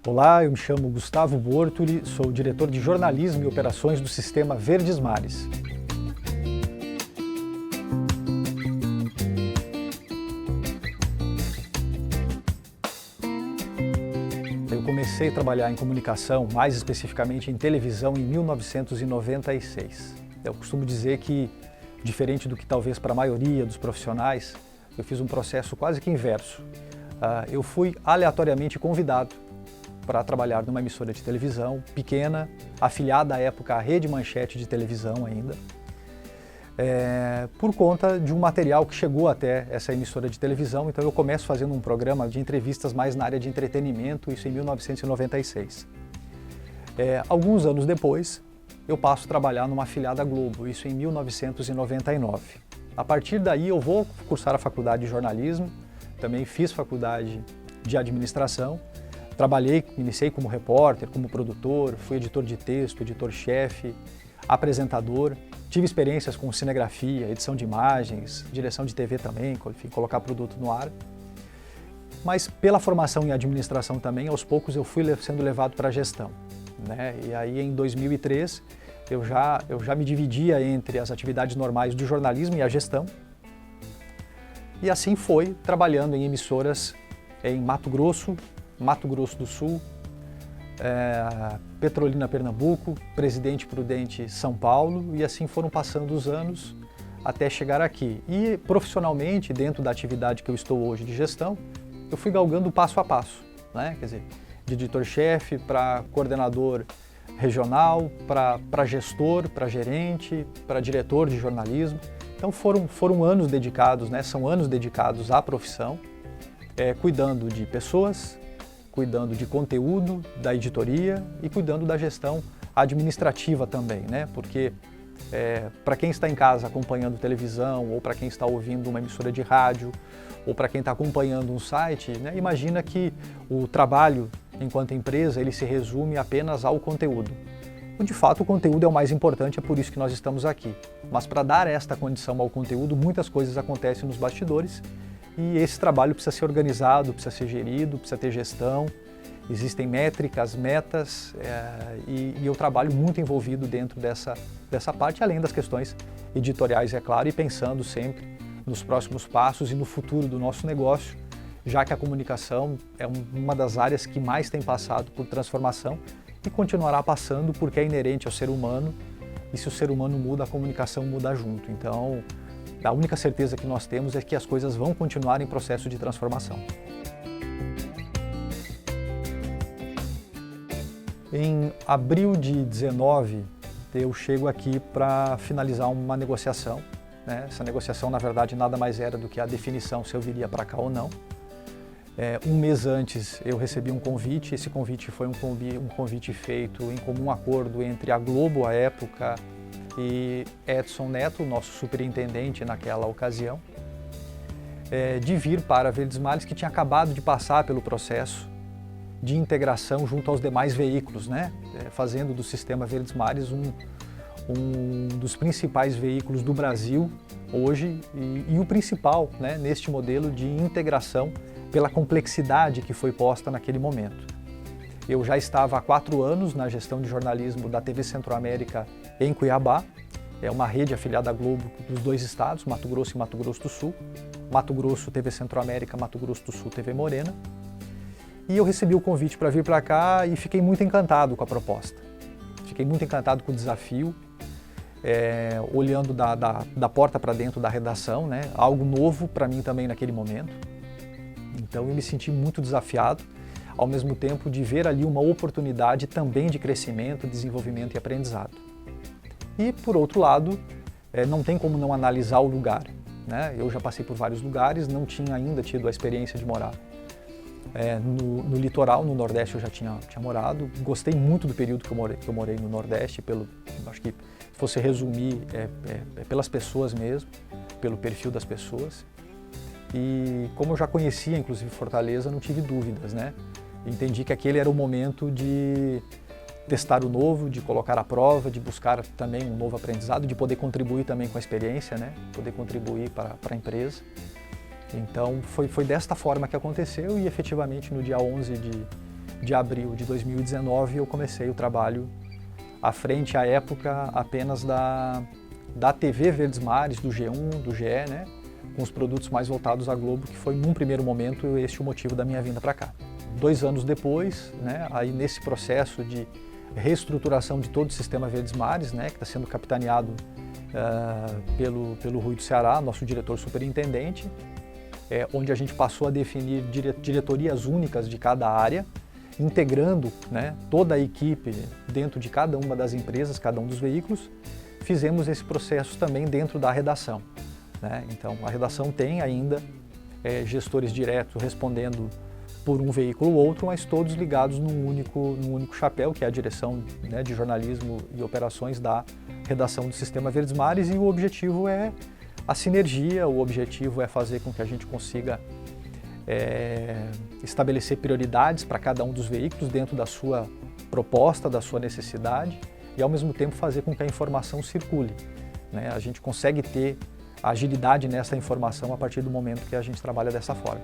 Olá, eu me chamo Gustavo Bortoli, sou diretor de jornalismo e operações do Sistema Verdes Mares. Eu comecei a trabalhar em comunicação, mais especificamente em televisão, em 1996. Eu costumo dizer que, diferente do que talvez para a maioria dos profissionais, eu fiz um processo quase que inverso. Eu fui aleatoriamente convidado para trabalhar numa emissora de televisão pequena, afiliada à época à Rede Manchete de televisão ainda, por conta de um material que chegou até essa emissora de televisão. Então eu começo fazendo um programa de entrevistas mais na área de entretenimento, isso em 1996. Alguns anos depois, eu passo a trabalhar numa afiliada Globo, isso em 1999. A partir daí eu vou cursar a faculdade de jornalismo, também fiz faculdade de administração. Iniciei como repórter, como produtor, fui editor de texto, editor-chefe, apresentador. Tive experiências com cinegrafia, edição de imagens, direção de TV também, enfim, colocar produto no ar. Mas pela formação em administração também, aos poucos eu fui sendo levado para a gestão, né? E aí em 2003 eu já me dividia entre as atividades normais do jornalismo e a gestão. E assim foi, trabalhando em emissoras em Mato Grosso do Sul, Petrolina, Pernambuco, Presidente Prudente, São Paulo, e assim foram passando os anos até chegar aqui. E profissionalmente, dentro da atividade que eu estou hoje de gestão, eu fui galgando passo a passo, né? Quer dizer, de editor-chefe para coordenador regional, para gestor, para gerente, para diretor de jornalismo. Então foram anos dedicados, né? São anos dedicados à profissão, cuidando de pessoas, cuidando de conteúdo, da editoria e cuidando da gestão administrativa também, né? Porque para quem está em casa acompanhando televisão, ou para quem está ouvindo uma emissora de rádio, ou para quem está acompanhando um site, né? Imagina que o trabalho enquanto empresa ele se resume apenas ao conteúdo. De fato, o conteúdo é o mais importante, é por isso que nós estamos aqui. Mas para dar esta condição ao conteúdo, muitas coisas acontecem nos bastidores. E esse trabalho precisa ser organizado, precisa ser gerido, precisa ter gestão, existem métricas, metas, e eu trabalho muito envolvido dentro dessa parte, além das questões editoriais, é claro, e pensando sempre nos próximos passos e no futuro do nosso negócio, já que a comunicação é uma das áreas que mais tem passado por transformação e continuará passando porque é inerente ao ser humano, e se o ser humano muda, a comunicação muda junto. Então, a única certeza que nós temos é que as coisas vão continuar em processo de transformação. Em abril de 19, eu chego aqui para finalizar uma negociação, né? Essa negociação, na verdade, nada mais era do que a definição se eu viria para cá ou não. Um mês antes eu recebi um convite, esse convite foi um convite feito em comum acordo entre a Globo, à época, e Edson Neto, nosso superintendente naquela ocasião, de vir para a Verdes Mares, que tinha acabado de passar pelo processo de integração junto aos demais veículos, né? Fazendo do Sistema Verdes Mares um dos principais veículos do Brasil hoje e o principal, né, neste modelo de integração pela complexidade que foi posta naquele momento. Eu já estava há 4 anos na gestão de jornalismo da TV Centro-América em Cuiabá. É uma rede afiliada à Globo dos 2 estados, Mato Grosso e Mato Grosso do Sul. Mato Grosso, TV Centro-América, Mato Grosso do Sul, TV Morena. E eu recebi o convite para vir para cá e fiquei muito encantado com a proposta. Fiquei muito encantado com o desafio, olhando da porta para dentro da redação, né? Algo novo para mim também naquele momento. Então eu me senti muito desafiado, ao mesmo tempo de ver ali uma oportunidade também de crescimento, desenvolvimento e aprendizado. E, por outro lado, não tem como não analisar o lugar, né? Eu já passei por vários lugares, não tinha ainda tido a experiência de morar no litoral, no Nordeste eu já tinha morado. Gostei muito do período que eu morei no Nordeste, acho que se fosse resumir, pelas pessoas mesmo, pelo perfil das pessoas. E como eu já conhecia, inclusive, Fortaleza, não tive dúvidas, né? Entendi que aquele era o momento de testar o novo, de colocar à prova, de buscar também um novo aprendizado, de poder contribuir também com a experiência, né? Poder contribuir para a empresa. Então foi desta forma que aconteceu e efetivamente no dia 11 de abril de 2019, eu comecei o trabalho à frente, à época, apenas da TV Verdes Mares, do G1, do GE, né? Com os produtos mais voltados à Globo, que foi, num primeiro momento, este o motivo da minha vinda para cá. 2 anos depois, né, aí nesse processo de reestruturação de todo o sistema Verdes Mares, né, que está sendo capitaneado pelo Rui do Ceará, nosso diretor superintendente, onde a gente passou a definir diretorias únicas de cada área, integrando, né, toda a equipe dentro de cada uma das empresas, cada um dos veículos. Fizemos esse processo também dentro da redação, né? Então, a redação tem ainda gestores diretos respondendo por um veículo ou outro, mas todos ligados num único chapéu, que é a direção, né, de jornalismo e operações da redação do Sistema Verdes Mares, e o objetivo é a sinergia, o objetivo é fazer com que a gente consiga estabelecer prioridades para cada um dos veículos dentro da sua proposta, da sua necessidade, e ao mesmo tempo fazer com que a informação circule, né? A gente consegue ter agilidade nessa informação a partir do momento que a gente trabalha dessa forma.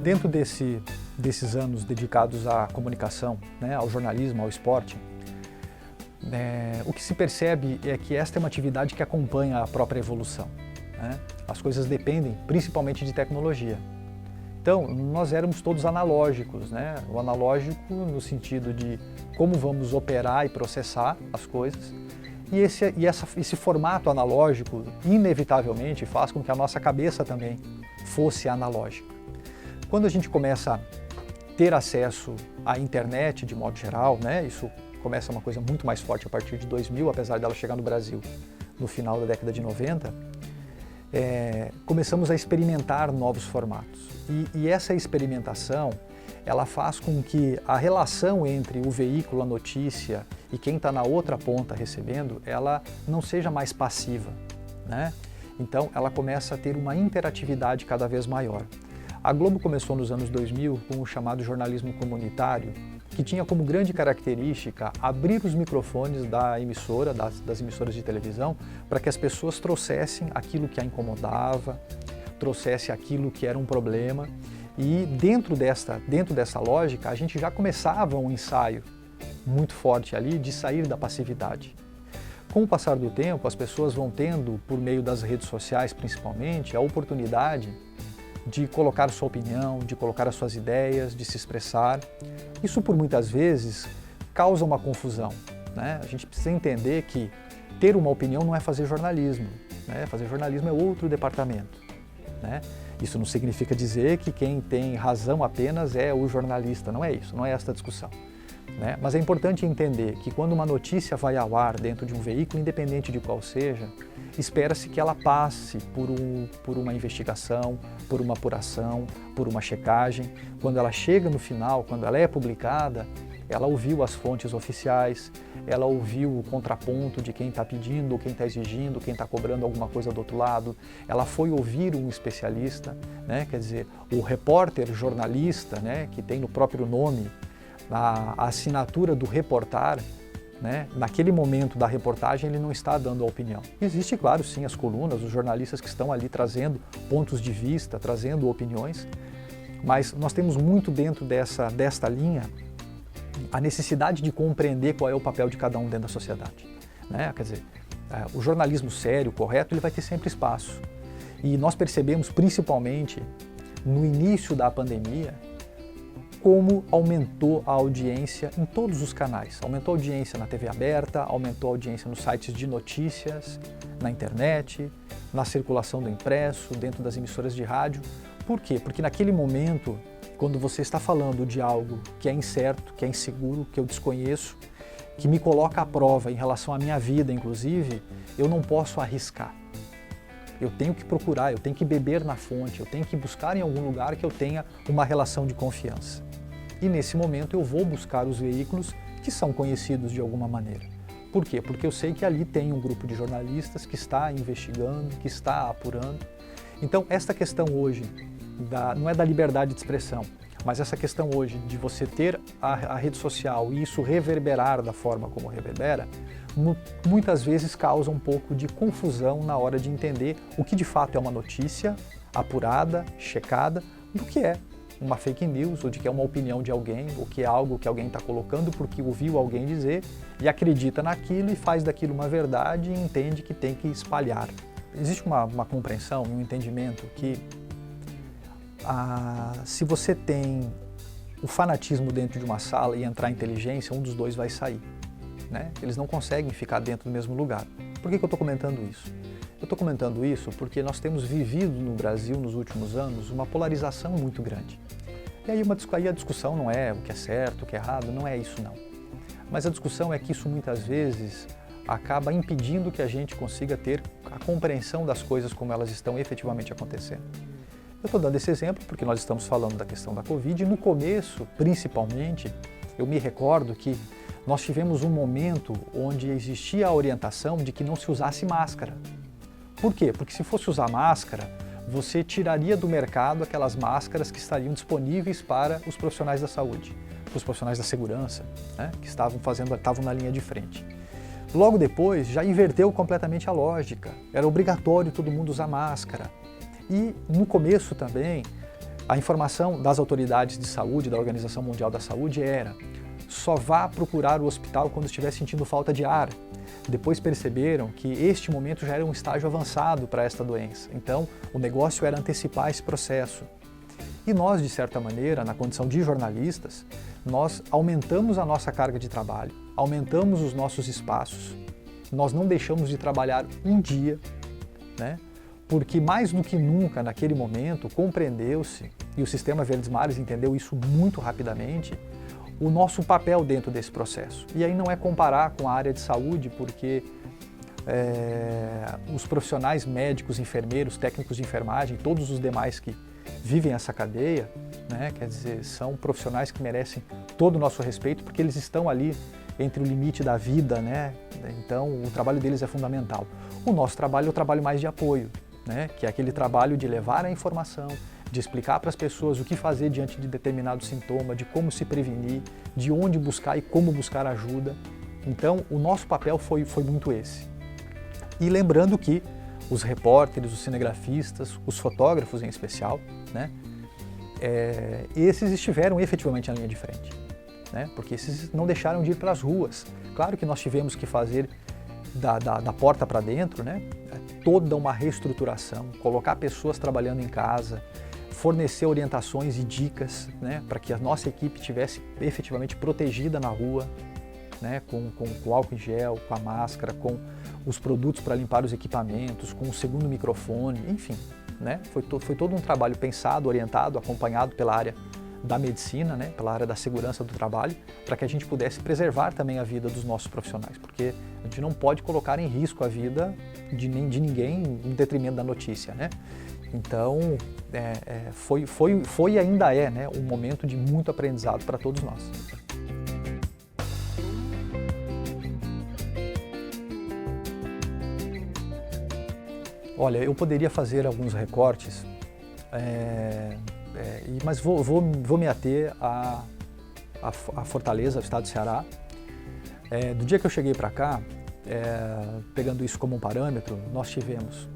Dentro desses anos dedicados à comunicação, né, ao jornalismo, ao esporte, o que se percebe é que esta é uma atividade que acompanha a própria evolução, né? As coisas dependem principalmente de tecnologia. Então, nós éramos todos analógicos, né? O analógico no sentido de como vamos operar e processar as coisas, e esse formato analógico inevitavelmente faz com que a nossa cabeça também fosse analógica. Quando a gente começa a ter acesso à internet de modo geral, né, isso começa uma coisa muito mais forte a partir de 2000, apesar dela chegar no Brasil no final da década de 90, começamos a experimentar novos formatos. E essa experimentação, ela faz com que a relação entre o veículo, a notícia e quem está na outra ponta recebendo, ela não seja mais passiva, né? Então, ela começa a ter uma interatividade cada vez maior. A Globo começou nos anos 2000 com o chamado jornalismo comunitário, que tinha como grande característica abrir os microfones da emissora, das emissoras de televisão, para que as pessoas trouxessem aquilo que a incomodava, trouxessem aquilo que era um problema. E dentro dessa lógica, a gente já começava um ensaio muito forte ali de sair da passividade. Com o passar do tempo, as pessoas vão tendo, por meio das redes sociais principalmente, a oportunidade de colocar sua opinião, de colocar as suas ideias, de se expressar. Isso, por muitas vezes, causa uma confusão, né? A gente precisa entender que ter uma opinião não é fazer jornalismo, né? Fazer jornalismo é outro departamento, né? Isso não significa dizer que quem tem razão apenas é o jornalista, não é isso, não é esta discussão, né? Mas é importante entender que quando uma notícia vai ao ar dentro de um veículo, independente de qual seja, espera-se que ela passe por uma investigação, por uma apuração, por uma checagem. Quando ela chega no final, quando ela é publicada, ela ouviu as fontes oficiais, ela ouviu o contraponto de quem está pedindo, quem está exigindo, quem está cobrando alguma coisa do outro lado, ela foi ouvir um especialista, né? Quer dizer, o repórter jornalista, né? Que tem no próprio nome a assinatura do reportar, né? Naquele momento da reportagem ele não está dando a opinião. Existe, claro, sim, as colunas, os jornalistas que estão ali trazendo pontos de vista, trazendo opiniões, mas nós temos muito dentro desta linha a necessidade de compreender qual é o papel de cada um dentro da sociedade, né? Quer dizer, o jornalismo sério, correto, ele vai ter sempre espaço. E nós percebemos, principalmente no início da pandemia, como aumentou a audiência em todos os canais. Aumentou a audiência na TV aberta, aumentou a audiência nos sites de notícias, na internet, na circulação do impresso, dentro das emissoras de rádio. Por quê? Porque naquele momento, quando você está falando de algo que é incerto, que é inseguro, que eu desconheço, que me coloca à prova em relação à minha vida, inclusive, eu não posso arriscar. Eu tenho que procurar, eu tenho que beber na fonte, eu tenho que buscar em algum lugar que eu tenha uma relação de confiança. E nesse momento eu vou buscar os veículos que são conhecidos de alguma maneira. Por quê? Porque eu sei que ali tem um grupo de jornalistas que está investigando, que está apurando. Então, esta questão hoje, não é da liberdade de expressão, mas essa questão hoje de você ter a rede social e isso reverberar da forma como reverbera, muitas vezes causa um pouco de confusão na hora de entender o que de fato é uma notícia apurada, checada, do que é uma fake news, ou de que é uma opinião de alguém, ou que é algo que alguém está colocando porque ouviu alguém dizer e acredita naquilo e faz daquilo uma verdade e entende que tem que espalhar. Existe uma compreensão e um entendimento que se você tem o fanatismo dentro de uma sala e entrar a inteligência, um dos dois vai sair, né? Eles não conseguem ficar dentro do mesmo lugar. Por que eu estou comentando isso? Eu estou comentando isso porque nós temos vivido no Brasil, nos últimos anos, uma polarização muito grande. E aí a discussão não é o que é certo, o que é errado, não é isso não. Mas a discussão é que isso muitas vezes acaba impedindo que a gente consiga ter a compreensão das coisas como elas estão efetivamente acontecendo. Eu estou dando esse exemplo porque nós estamos falando da questão da Covid e no começo, principalmente, eu me recordo que nós tivemos um momento onde existia a orientação de que não se usasse máscara. Por quê? Porque se fosse usar máscara, você tiraria do mercado aquelas máscaras que estariam disponíveis para os profissionais da saúde, para os profissionais da segurança, né, que estavam na linha de frente. Logo depois, já inverteu completamente a lógica. Era obrigatório todo mundo usar máscara. E no começo também, a informação das autoridades de saúde, da Organização Mundial da Saúde era: só vá procurar o hospital quando estiver sentindo falta de ar. Depois perceberam que este momento já era um estágio avançado para esta doença. Então, o negócio era antecipar esse processo. E nós, de certa maneira, na condição de jornalistas, nós aumentamos a nossa carga de trabalho, aumentamos os nossos espaços. Nós não deixamos de trabalhar um dia, né? Porque mais do que nunca, naquele momento, compreendeu-se, e o Sistema Verdes Mares entendeu isso muito rapidamente, o nosso papel dentro desse processo. E aí não é comparar com a área de saúde, porque os profissionais médicos, enfermeiros, técnicos de enfermagem, todos os demais que vivem essa cadeia, né, quer dizer, são profissionais que merecem todo o nosso respeito, porque eles estão ali entre o limite da vida, né? Então o trabalho deles é fundamental. O nosso trabalho é o trabalho mais de apoio, né, que é aquele trabalho de levar a informação, de explicar para as pessoas o que fazer diante de determinado sintoma, de como se prevenir, de onde buscar e como buscar ajuda. Então, o nosso papel foi muito esse. E lembrando que os repórteres, os cinegrafistas, os fotógrafos em especial, né, esses estiveram efetivamente na linha de frente, né, porque esses não deixaram de ir para as ruas. Claro que nós tivemos que fazer da porta para dentro, né, toda uma reestruturação, colocar pessoas trabalhando em casa, fornecer orientações e dicas, né, para que a nossa equipe estivesse efetivamente protegida na rua, né, com álcool em gel, com a máscara, com os produtos para limpar os equipamentos, com o segundo microfone, enfim, né, foi todo um trabalho pensado, orientado, acompanhado pela área da medicina, né, pela área da segurança do trabalho, para que a gente pudesse preservar também a vida dos nossos profissionais, porque a gente não pode colocar em risco a vida de ninguém em detrimento da notícia, né? Então, foi e ainda é, né, um momento de muito aprendizado para todos nós. Olha, eu poderia fazer alguns recortes, mas vou me ater à Fortaleza, ao estado do Ceará. Do dia que eu cheguei para cá, pegando isso como um parâmetro, nós tivemos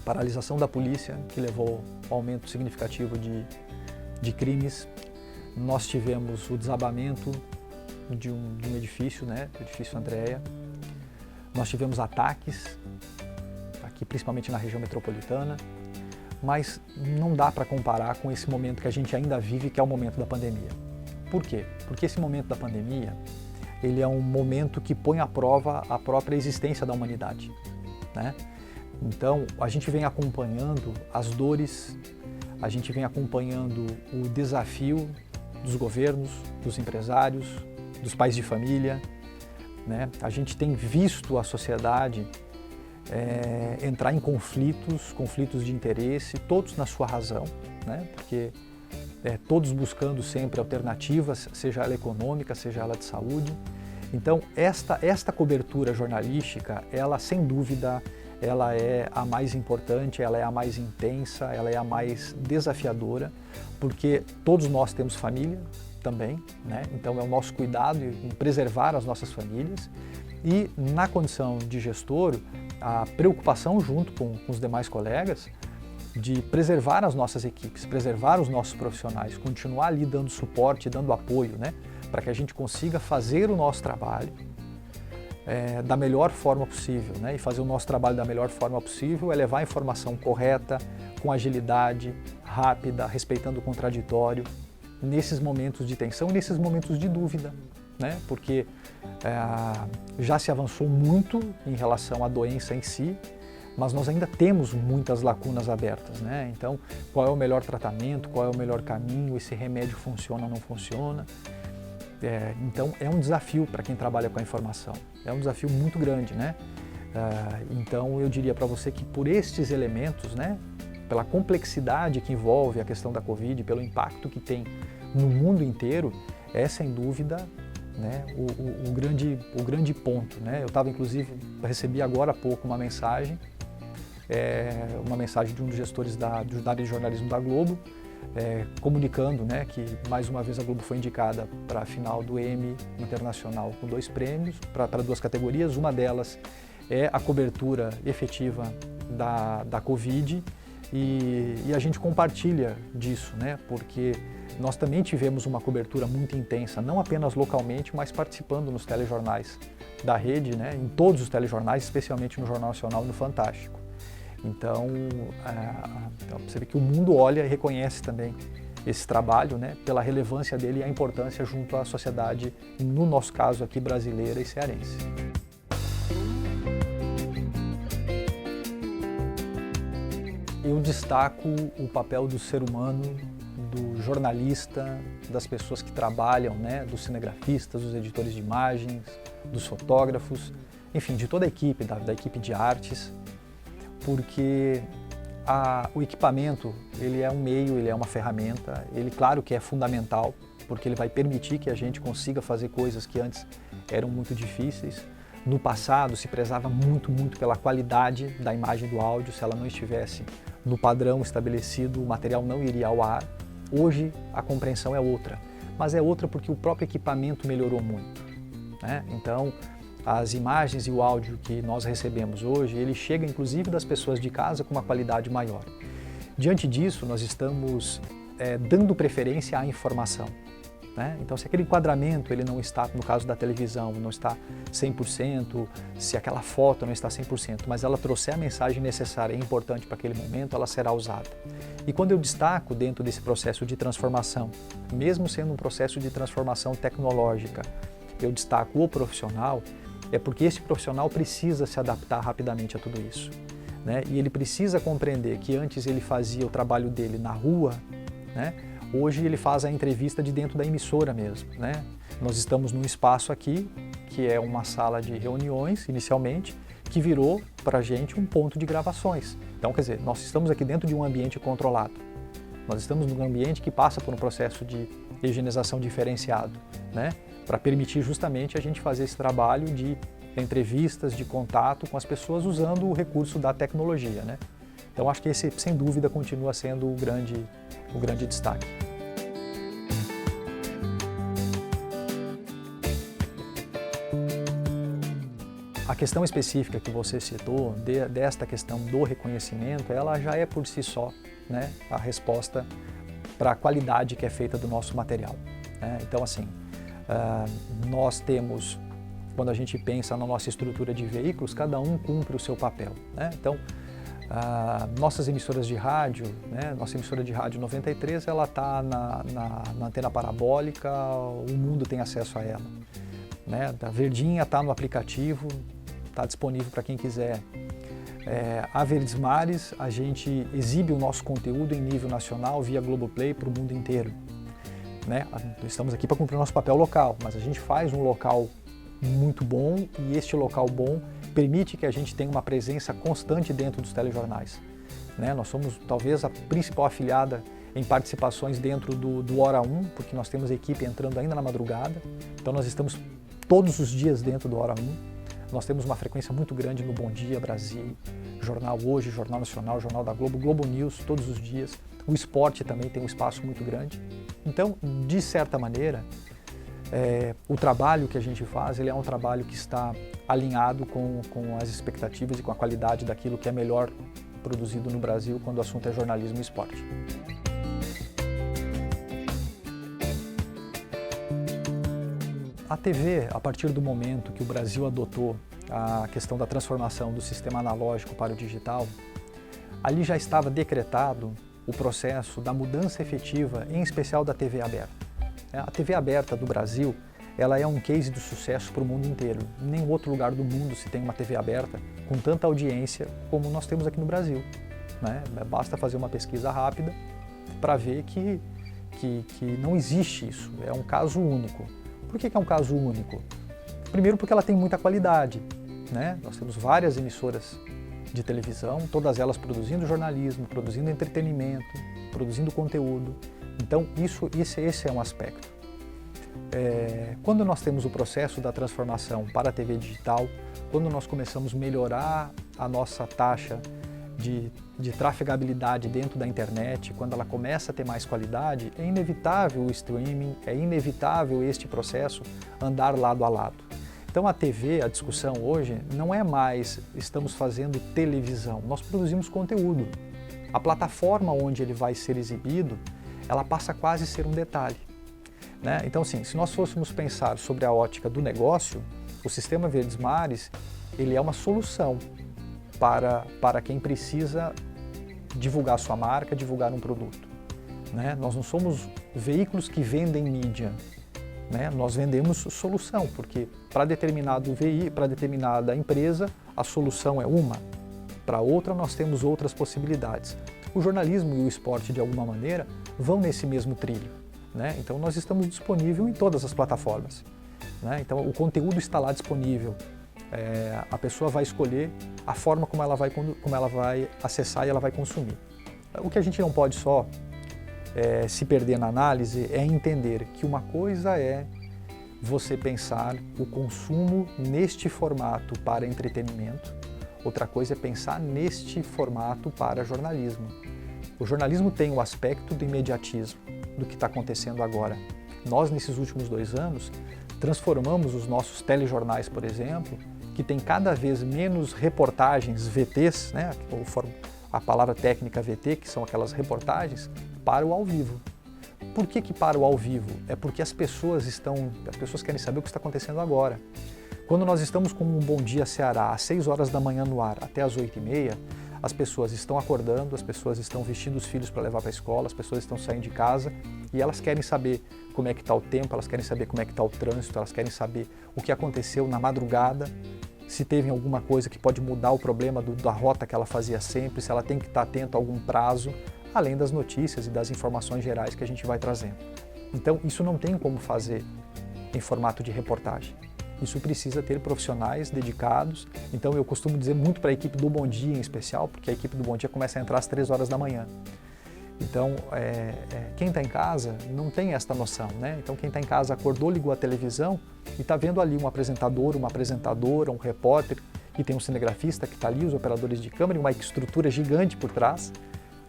paralisação da polícia, que levou ao aumento significativo de crimes. Nós tivemos o desabamento de um edifício, né, do edifício Andréa. Nós tivemos ataques, aqui principalmente na região metropolitana, mas não dá para comparar com esse momento que a gente ainda vive, que é o momento da pandemia. Por quê? Porque esse momento da pandemia, ele é um momento que põe à prova a própria existência da humanidade, né? Então, a gente vem acompanhando as dores, a gente vem acompanhando o desafio dos governos, dos empresários, dos pais de família, né? A gente tem visto a sociedade entrar em conflitos de interesse, todos na sua razão, né? Porque todos buscando sempre alternativas, seja ela econômica, seja ela de saúde. Então, esta cobertura jornalística, ela sem dúvida, ela é a mais importante, ela é a mais intensa, ela é a mais desafiadora, porque todos nós temos família também, né? Então é o nosso cuidado em preservar as nossas famílias E na condição de gestor, a preocupação junto com os demais colegas de preservar as nossas equipes, preservar os nossos profissionais, continuar ali dando suporte, dando apoio, né, para que a gente consiga fazer o nosso trabalho da melhor forma possível, né, e fazer o nosso trabalho da melhor forma possível é levar a informação correta, com agilidade, rápida, respeitando o contraditório, nesses momentos de tensão e nesses momentos de dúvida, né, porque já se avançou muito em relação à doença em si, mas nós ainda temos muitas lacunas abertas, né? Então, qual é o melhor tratamento, qual é o melhor caminho, esse remédio funciona ou não funciona? Então, é um desafio para quem trabalha com a informação, é um desafio muito grande, né? Então, eu diria para você que por estes elementos, né, pela complexidade que envolve a questão da Covid, pelo impacto que tem no mundo inteiro, é sem dúvida, né, o grande ponto, né? Eu estava, inclusive, recebi agora há pouco uma mensagem de um dos gestores da área de jornalismo da Globo, comunicando, né, que mais uma vez a Globo foi indicada para a final do Emmy Internacional com 2 prêmios, para 2 categorias. Uma delas é a cobertura efetiva da Covid e a gente compartilha disso, né, porque nós também tivemos uma cobertura muito intensa, não apenas localmente, mas participando nos telejornais da rede, né, em todos os telejornais, especialmente no Jornal Nacional e no Fantástico. Então, você vê que o mundo olha e reconhece também esse trabalho, né, pela relevância dele e a importância junto à sociedade, no nosso caso aqui, brasileira e cearense. Eu destaco o papel do ser humano, do jornalista, das pessoas que trabalham, né, dos cinegrafistas, dos editores de imagens, dos fotógrafos, enfim, de toda a equipe, da equipe de artes, porque o equipamento, ele é um meio, ele é uma ferramenta, ele claro que é fundamental, porque ele vai permitir que a gente consiga fazer coisas que antes eram muito difíceis. No passado se prezava muito pela qualidade da imagem e do áudio, se ela não estivesse no padrão estabelecido, o material não iria ao ar. Hoje a compreensão é outra, mas é outra porque o próprio equipamento melhorou muito, né? Então, as imagens e o áudio que nós recebemos hoje, ele chega inclusive das pessoas de casa com uma qualidade maior. Diante disso, nós estamos dando preferência à informação, né? Então, se aquele enquadramento ele não está, no caso da televisão, não está 100%, se aquela foto não está 100%, mas ela trouxer a mensagem necessária e importante para aquele momento, ela será usada. E quando eu destaco dentro desse processo de transformação, mesmo sendo um processo de transformação tecnológica, eu destaco o profissional, é porque esse profissional precisa se adaptar rapidamente a tudo isso, né? E ele precisa compreender que antes ele fazia o trabalho dele na rua, né? Hoje ele faz a entrevista de dentro da emissora mesmo, né? Nós estamos num espaço aqui, que é uma sala de reuniões, inicialmente, que virou para a gente um ponto de gravações. Então, quer dizer, nós estamos aqui dentro de um ambiente controlado. Nós estamos num ambiente que passa por um processo de higienização diferenciado, né? Para permitir justamente a gente fazer esse trabalho de entrevistas, de contato com as pessoas usando o recurso da tecnologia, né? Então acho que esse, sem dúvida, continua sendo o grande destaque. A questão específica que você citou, desta questão do reconhecimento, ela já é por si só, né, a resposta para a qualidade que é feita do nosso material, né? Então, assim, nós temos, quando a gente pensa na nossa estrutura de veículos, cada um cumpre o seu papel, né? Então, nossas emissoras de rádio, né? Nossa emissora de rádio 93, ela está na antena parabólica, o mundo tem acesso a ela, né? A Verdinha está no aplicativo, está disponível para quem quiser. A Verdes Mares, a gente exibe o nosso conteúdo em nível nacional via Globoplay para o mundo inteiro, né? Estamos aqui para cumprir o nosso papel local, mas a gente faz um local muito bom e este local bom permite que a gente tenha uma presença constante dentro dos telejornais, né? Nós somos talvez a principal afiliada em participações dentro do Hora 1, porque nós temos equipe entrando ainda na madrugada, então nós estamos todos os dias dentro do Hora 1. Nós temos uma frequência muito grande no Bom Dia Brasil, Jornal Hoje, Jornal Nacional, Jornal da Globo, Globo News, todos os dias. O esporte também tem um espaço muito grande. Então, de certa maneira, o trabalho que a gente faz, ele é um trabalho que está alinhado com as expectativas e com a qualidade daquilo que é melhor produzido no Brasil quando o assunto é jornalismo e esporte. A TV, a partir do momento que o Brasil adotou a questão da transformação do sistema analógico para o digital, ali já estava decretado o processo da mudança efetiva, em especial da TV aberta. A TV aberta do Brasil, ela é um case de sucesso para o mundo inteiro. Em nenhum outro lugar do mundo se tem uma TV aberta com tanta audiência como nós temos aqui no Brasil, né? Basta fazer uma pesquisa rápida para ver que não existe isso, é um caso único. Por que é um caso único? Primeiro porque ela tem muita qualidade, né? Nós temos várias emissoras de televisão, todas elas produzindo jornalismo, produzindo entretenimento, produzindo conteúdo. Então esse é um aspecto. Quando nós temos o processo da transformação para a TV digital, quando nós começamos a melhorar a nossa taxa de trafegabilidade dentro da internet, quando ela começa a ter mais qualidade, é inevitável o streaming, é inevitável este processo andar lado a lado. Então a TV, a discussão hoje, não é mais estamos fazendo televisão, nós produzimos conteúdo. A plataforma onde ele vai ser exibido, ela passa a quase ser um detalhe, né? Então, assim, se nós fôssemos pensar sobre a ótica do negócio, o Sistema Verdes Mares, ele é uma solução para quem precisa divulgar sua marca, divulgar um produto, né? Nós não somos veículos que vendem mídia, né? Nós vendemos solução, porque para determinado veículo, para determinada empresa, a solução é uma, para outra nós temos outras possibilidades. O jornalismo e o esporte, de alguma maneira, vão nesse mesmo trilho, né? Então nós estamos disponíveis em todas as plataformas, né? Então o conteúdo está lá disponível, a pessoa vai escolher a forma como ela vai acessar e ela vai consumir. O que a gente não pode só se perder na análise é entender que uma coisa é você pensar o consumo neste formato para entretenimento, outra coisa é pensar neste formato para jornalismo. O jornalismo tem o aspecto do imediatismo, do que está acontecendo agora. Nós, nesses últimos 2 anos, transformamos os nossos telejornais, por exemplo, que tem cada vez menos reportagens VTs, né? A palavra técnica VT, que são aquelas reportagens, para o ao vivo. Por que para o ao vivo? É porque as pessoas querem saber o que está acontecendo agora. Quando nós estamos com um Bom Dia Ceará, às 6 horas da manhã no ar, até às 8h30, as pessoas estão acordando, as pessoas estão vestindo os filhos para levar para a escola, as pessoas estão saindo de casa e elas querem saber como é que está o tempo, elas querem saber como é que está o trânsito, elas querem saber o que aconteceu na madrugada, se teve alguma coisa que pode mudar o problema da rota que ela fazia sempre, se ela tem que estar atento a algum prazo, além das notícias e das informações gerais que a gente vai trazendo. Então, isso não tem como fazer em formato de reportagem. Isso precisa ter profissionais dedicados. Então, eu costumo dizer muito para a equipe do Bom Dia em especial, porque a equipe do Bom Dia começa a entrar às 3 horas da manhã. Então, quem está em casa não tem esta noção, né? Então, quem está em casa acordou, ligou a televisão e está vendo ali um apresentador, uma apresentadora, um repórter, e tem um cinegrafista que está ali, os operadores de câmera, e uma estrutura gigante por trás,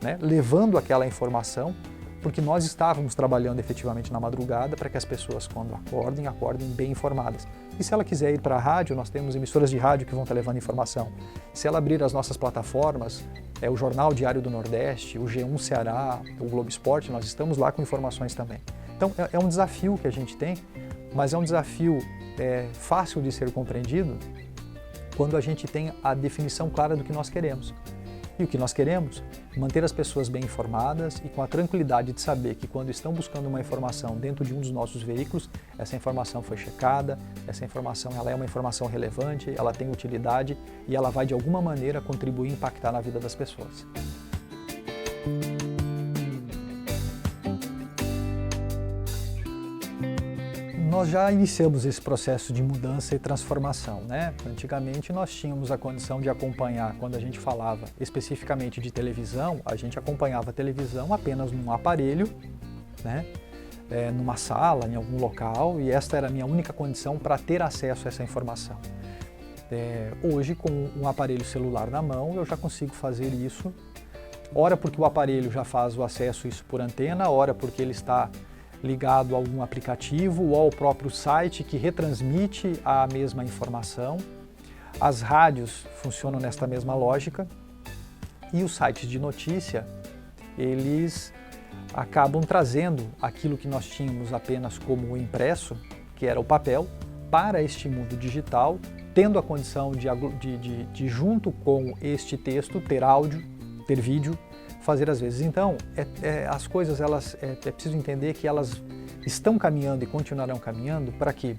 né? Levando aquela informação, porque nós estávamos trabalhando efetivamente na madrugada para que as pessoas, quando acordem bem informadas. E se ela quiser ir para a rádio, nós temos emissoras de rádio que vão estar levando informação. Se ela abrir as nossas plataformas, o Jornal Diário do Nordeste, o G1 Ceará, o Globo Esporte, nós estamos lá com informações também. Então é um desafio que a gente tem, mas é um desafio fácil de ser compreendido quando a gente tem a definição clara do que nós queremos. E o que nós queremos? Manter as pessoas bem informadas e com a tranquilidade de saber que quando estão buscando uma informação dentro de um dos nossos veículos, essa informação foi checada, essa informação ela é uma informação relevante, ela tem utilidade e ela vai de alguma maneira contribuir e impactar na vida das pessoas. Nós já iniciamos esse processo de mudança e transformação, né? Antigamente nós tínhamos a condição de acompanhar, quando a gente falava especificamente de televisão, a gente acompanhava a televisão apenas num aparelho, né? Numa sala, em algum local, e esta era a minha única condição para ter acesso a essa informação. Hoje, com um aparelho celular na mão, eu já consigo fazer isso, ora porque o aparelho já faz o acesso isso por antena, ora porque ele está ligado a algum aplicativo ou ao próprio site que retransmite a mesma informação. As rádios funcionam nesta mesma lógica e os sites de notícia, eles acabam trazendo aquilo que nós tínhamos apenas como impresso, que era o papel, para este mundo digital, tendo a condição de junto com este texto, ter áudio, ter vídeo, fazer às vezes. Então, as coisas, é preciso entender que elas estão caminhando e continuarão caminhando para que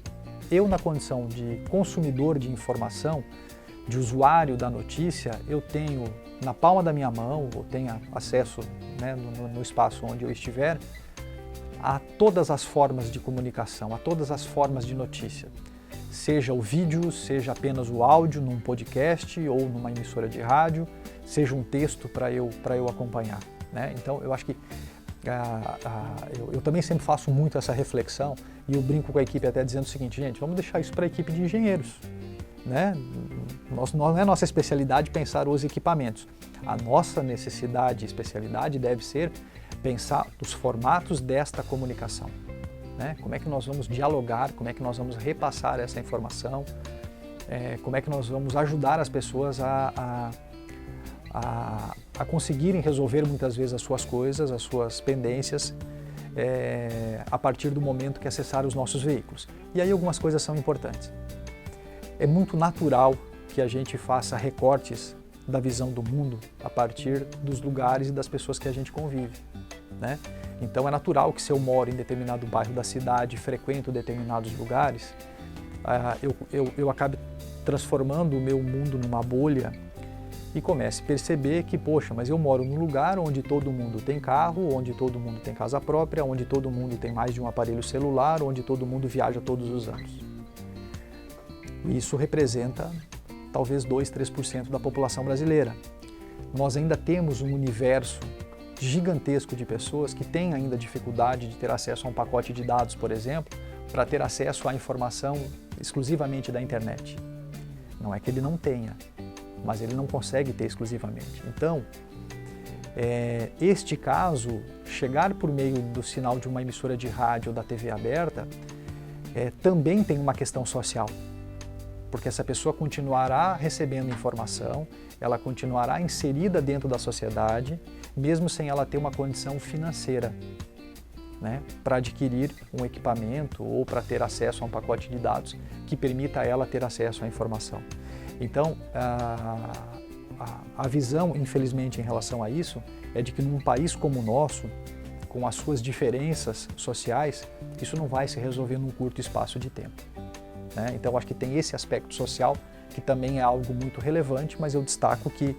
eu, na condição de consumidor de informação, de usuário da notícia, eu tenho na palma da minha mão, ou tenha acesso, né, no espaço onde eu estiver, a todas as formas de comunicação, a todas as formas de notícia. Seja o vídeo, seja apenas o áudio num podcast ou numa emissora de rádio, seja um texto para eu acompanhar, né? Então, eu acho que eu também sempre faço muito essa reflexão e eu brinco com a equipe até dizendo o seguinte: gente, vamos deixar isso para a equipe de engenheiros, né? Não é nossa especialidade pensar os equipamentos. A nossa necessidade e especialidade deve ser pensar os formatos desta comunicação, né? Como é que nós vamos dialogar, como é que nós vamos repassar essa informação, como é que nós vamos ajudar as pessoas a conseguirem resolver muitas vezes as suas coisas, as suas pendências, a partir do momento que acessar os nossos veículos. E aí algumas coisas são importantes. É muito natural que a gente faça recortes da visão do mundo a partir dos lugares e das pessoas que a gente convive, né? Então é natural que se eu moro em determinado bairro da cidade, frequento determinados lugares, eu acabe transformando o meu mundo numa bolha e comece a perceber que, poxa, mas eu moro num lugar onde todo mundo tem carro, onde todo mundo tem casa própria, onde todo mundo tem mais de um aparelho celular, onde todo mundo viaja todos os anos. Isso representa talvez 2, 3% da população brasileira. Nós ainda temos um universo gigantesco de pessoas que têm ainda dificuldade de ter acesso a um pacote de dados, por exemplo, para ter acesso à informação exclusivamente da internet. Não é que ele não tenha, mas ele não consegue ter exclusivamente. Então, este caso, chegar por meio do sinal de uma emissora de rádio ou da TV aberta, também tem uma questão social, porque essa pessoa continuará recebendo informação, ela continuará inserida dentro da sociedade, mesmo sem ela ter uma condição financeira, né, para adquirir um equipamento ou para ter acesso a um pacote de dados que permita a ela ter acesso à informação. Então, a visão, infelizmente, em relação a isso, é de que num país como o nosso, com as suas diferenças sociais, isso não vai se resolver num curto espaço de tempo, né? Então, acho que tem esse aspecto social, que também é algo muito relevante, mas eu destaco que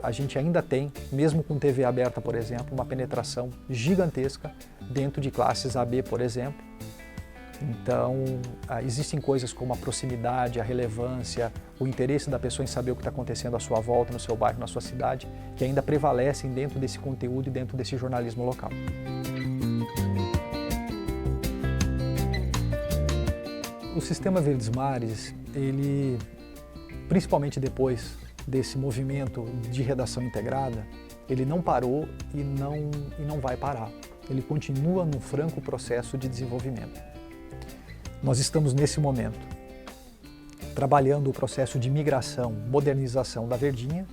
a gente ainda tem, mesmo com TV aberta, por exemplo, uma penetração gigantesca dentro de classes AB, por exemplo. Então, existem coisas como a proximidade, a relevância, o interesse da pessoa em saber o que está acontecendo à sua volta, no seu bairro, na sua cidade, que ainda prevalecem dentro desse conteúdo e dentro desse jornalismo local. O Sistema Verdes Mares, ele, principalmente depois desse movimento de redação integrada, ele não parou e não vai parar. Ele continua num franco processo de desenvolvimento. Nós estamos nesse momento trabalhando o processo de migração, modernização da Verdinha,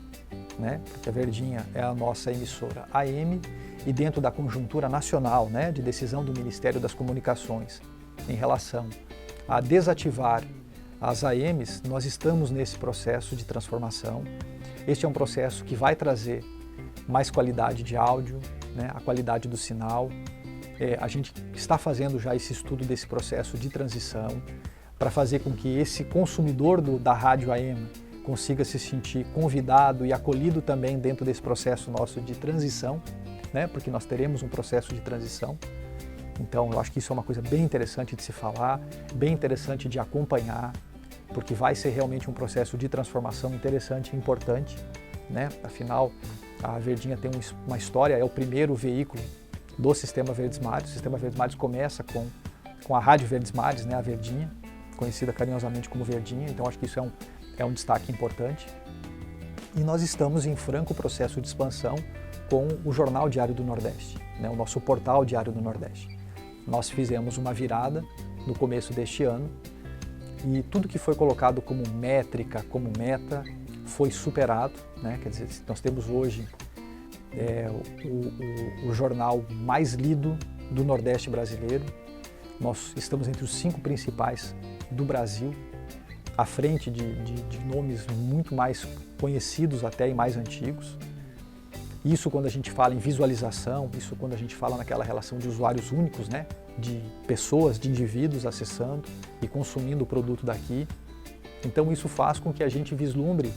né? Porque a Verdinha é a nossa emissora AM e dentro da conjuntura nacional, né, de decisão do Ministério das Comunicações em relação a desativar as AMs, nós estamos nesse processo de transformação. Este é um processo que vai trazer mais qualidade de áudio, né, a qualidade do sinal. A gente está fazendo já esse estudo desse processo de transição para fazer com que esse consumidor da rádio AM consiga se sentir convidado e acolhido também dentro desse processo nosso de transição, né, porque nós teremos um processo de transição. Então, eu acho que isso é uma coisa bem interessante de se falar, bem interessante de acompanhar, porque vai ser realmente um processo de transformação interessante e importante, né? Afinal, a Verdinha tem uma história, é o primeiro veículo do Sistema Verdes Mares. O Sistema Verdes Mares começa com a Rádio Verdes Mares, né, a Verdinha, conhecida carinhosamente como Verdinha, então acho que isso é um destaque importante. E nós estamos em franco processo de expansão com o Jornal Diário do Nordeste, né, o nosso portal Diário do Nordeste. Nós fizemos uma virada no começo deste ano, e tudo que foi colocado como métrica, como meta, foi superado, né? Quer dizer, nós temos hoje o jornal mais lido do Nordeste brasileiro. Nós estamos entre os 5 principais do Brasil, à frente de nomes muito mais conhecidos até e mais antigos. Isso quando a gente fala em visualização, isso quando a gente fala naquela relação de usuários únicos, né? De pessoas, de indivíduos acessando e consumindo o produto daqui. Então isso faz com que a gente vislumbre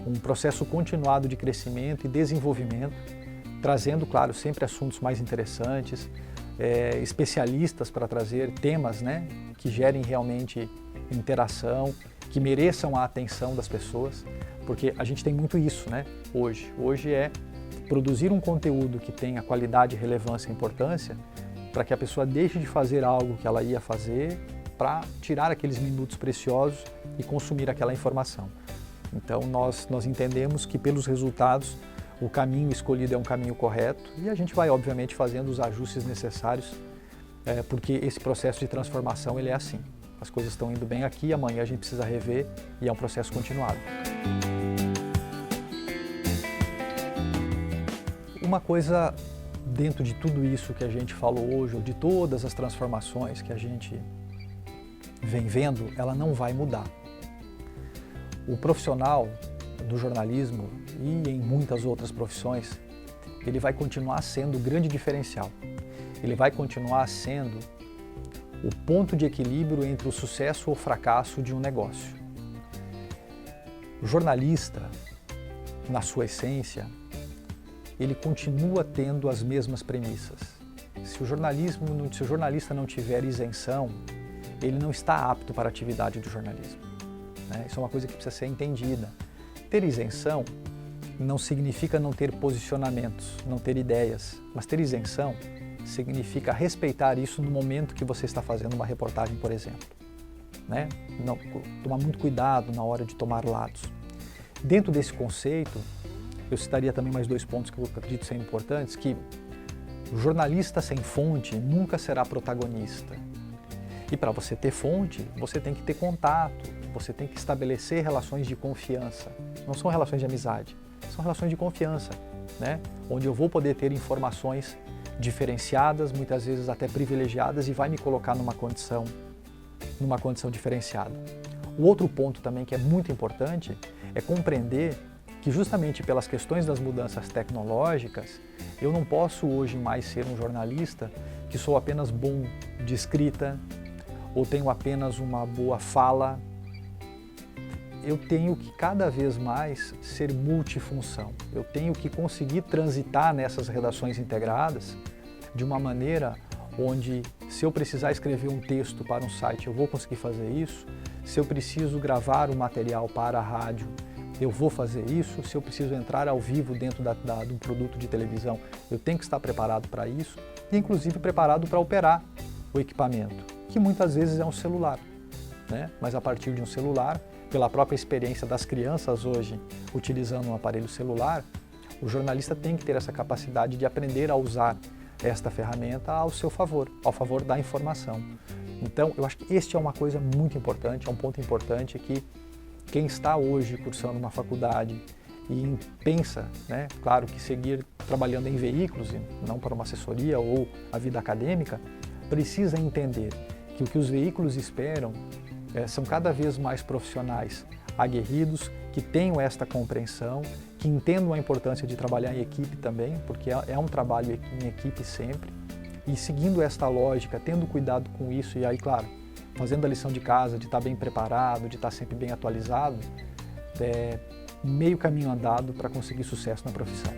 um processo continuado de crescimento e desenvolvimento, trazendo, claro, sempre assuntos mais interessantes, especialistas para trazer temas, né? Que gerem realmente interação, que mereçam a atenção das pessoas, porque a gente tem muito isso, né? Hoje é produzir um conteúdo que tenha qualidade, relevância e importância para que a pessoa deixe de fazer algo que ela ia fazer para tirar aqueles minutos preciosos e consumir aquela informação. Então nós entendemos que pelos resultados o caminho escolhido é um caminho correto e a gente vai obviamente fazendo os ajustes necessários porque esse processo de transformação ele é assim. As coisas estão indo bem aqui, amanhã a gente precisa rever e é um processo continuado. Uma coisa dentro de tudo isso que a gente falou hoje, ou de todas as transformações que a gente vem vendo, ela não vai mudar. O profissional do jornalismo e em muitas outras profissões, ele vai continuar sendo o grande diferencial. Ele vai continuar sendo o ponto de equilíbrio entre o sucesso ou fracasso de um negócio. O jornalista, na sua essência, ele continua tendo as mesmas premissas. Se o jornalista não tiver isenção, ele não está apto para a atividade do jornalismo, né? Isso é uma coisa que precisa ser entendida. Ter isenção não significa não ter posicionamentos, não ter ideias, mas ter isenção significa respeitar isso no momento que você está fazendo uma reportagem, por exemplo, né? Não, tomar muito cuidado na hora de tomar lados. Dentro desse conceito, eu citaria também mais 2 pontos que eu acredito serem importantes, que o jornalista sem fonte nunca será protagonista. E para você ter fonte, você tem que ter contato, você tem que estabelecer relações de confiança. Não são relações de amizade, são relações de confiança, né? Onde eu vou poder ter informações diferenciadas, muitas vezes até privilegiadas, e vai me colocar numa condição diferenciada. O outro ponto também que é muito importante é compreender que justamente pelas questões das mudanças tecnológicas, eu não posso hoje mais ser um jornalista que sou apenas bom de escrita ou tenho apenas uma boa fala. Eu tenho que cada vez mais ser multifunção. Eu tenho que conseguir transitar nessas redações integradas de uma maneira onde, se eu precisar escrever um texto para um site, eu vou conseguir fazer isso. Se eu preciso gravar um material para a rádio, eu vou fazer isso. Se eu preciso entrar ao vivo dentro de um produto de televisão, eu tenho que estar preparado para isso e, inclusive, preparado para operar o equipamento, que muitas vezes é um celular, né? Mas a partir de um celular, pela própria experiência das crianças hoje utilizando um aparelho celular, o jornalista tem que ter essa capacidade de aprender a usar esta ferramenta ao seu favor, ao favor da informação. Então, eu acho que este é uma coisa muito importante, é um ponto importante que quem está hoje cursando uma faculdade e pensa, né, claro que seguir trabalhando em veículos e não para uma assessoria ou a vida acadêmica, precisa entender que o que os veículos esperam são cada vez mais profissionais aguerridos, que tenham esta compreensão, que entendam a importância de trabalhar em equipe também, porque é um trabalho em equipe sempre, e seguindo esta lógica, tendo cuidado com isso, e aí, claro, fazendo a lição de casa, de estar bem preparado, de estar sempre bem atualizado, meio caminho andado para conseguir sucesso na profissão.